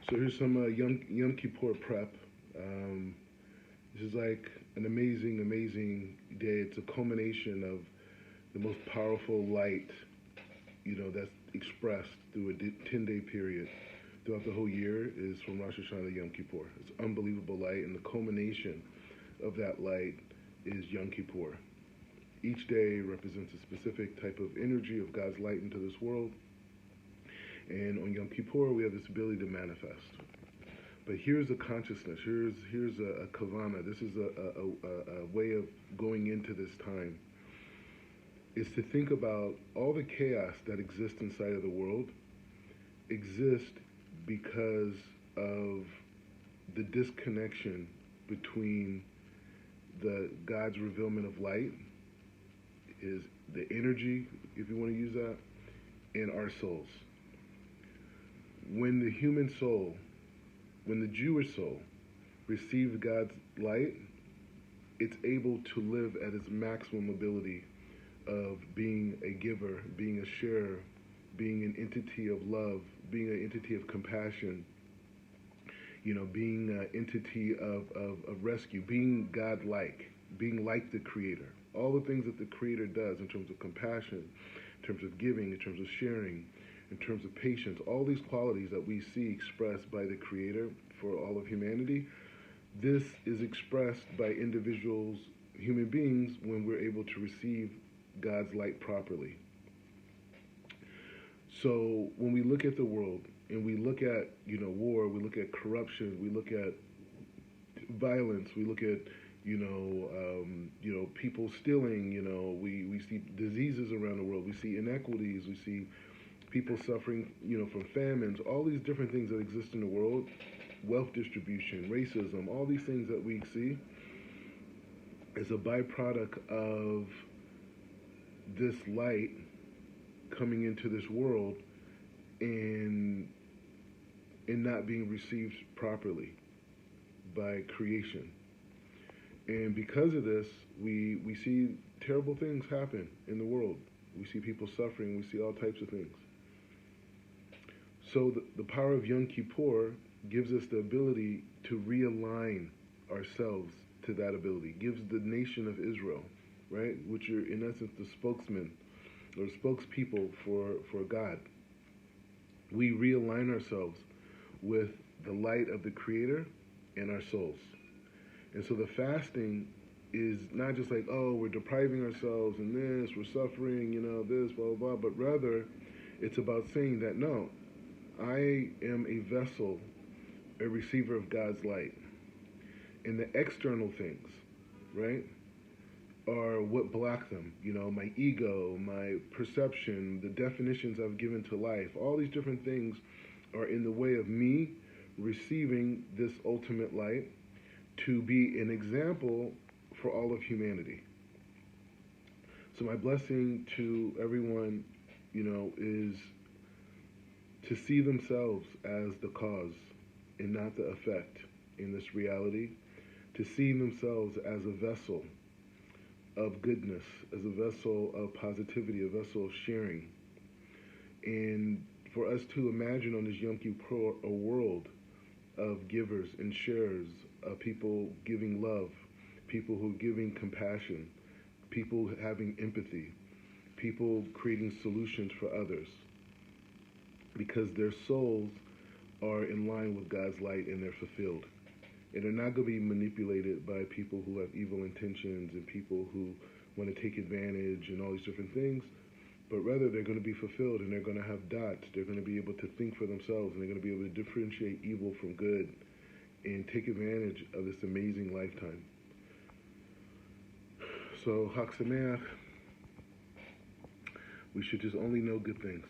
So here's some Yom Kippur prep. Um, this is like an amazing, amazing day. It's a culmination of the most powerful light, that's expressed through a 10-day period throughout the whole year is from Rosh Hashanah to Yom Kippur. It's unbelievable light, and the culmination of that light is Yom Kippur. Each day represents a specific type of energy of God's light into this world, and on Yom Kippur we have this ability to manifest. But here's a consciousness. Here's a kavana. This is a way of going into this time. Is to think about all the chaos that exists inside of the world exist because of the disconnection between the God's revealment of light, is the energy, if you want to use that, and our souls. When the human soul, when the Jewish soul receives God's light, it's able to live at its maximum ability of being a giver, being a sharer, being an entity of love, being an entity of compassion, being an entity of rescue, being God-like, being like the Creator. All the things that the Creator does in terms of compassion, in terms of giving, in terms of sharing, in terms of patience, all these qualities that we see expressed by the Creator for all of humanity, this is expressed by individuals, human beings, when we're able to receive God's light properly. So when we look at the world and we look at, war, we look at corruption, we look at violence, we look at, people stealing, we see diseases around the world, we see inequities, we see people suffering, from famines, all these different things that exist in the world, wealth distribution, racism, all these things that we see is a byproduct of this light coming into this world and not being received properly by creation. And because of this, we see terrible things happen in the world. We see people suffering. We see all types of things. So the power of Yom Kippur gives us the ability to realign ourselves to that ability. Gives the nation of Israel, right, which are in essence the spokesmen or spokespeople for God. We realign ourselves with the light of the Creator in our souls. And so the fasting is not just like, oh, we're depriving ourselves and this, we're suffering, this, blah, blah, blah, but rather it's about saying that, no, I am a vessel, a receiver of God's light. And the external things, right, are what block them. My ego, my perception, the definitions I've given to life, all these different things are in the way of me receiving this ultimate light to be an example for all of humanity. So my blessing to everyone, is to see themselves as the cause and not the effect in this reality, to see themselves as a vessel of goodness, as a vessel of positivity, a vessel of sharing. And for us to imagine on this Yom Kippur a world of givers and sharers, of people giving love, people who are giving compassion, people having empathy, people creating solutions for others, because their souls are in line with God's light and they're fulfilled. And they're not going to be manipulated by people who have evil intentions and people who want to take advantage and all these different things, but rather they're going to be fulfilled and they're going to have dots. They're going to be able to think for themselves and they're going to be able to differentiate evil from good and take advantage of this amazing lifetime. So, Hak Sameach, we should just only know good things.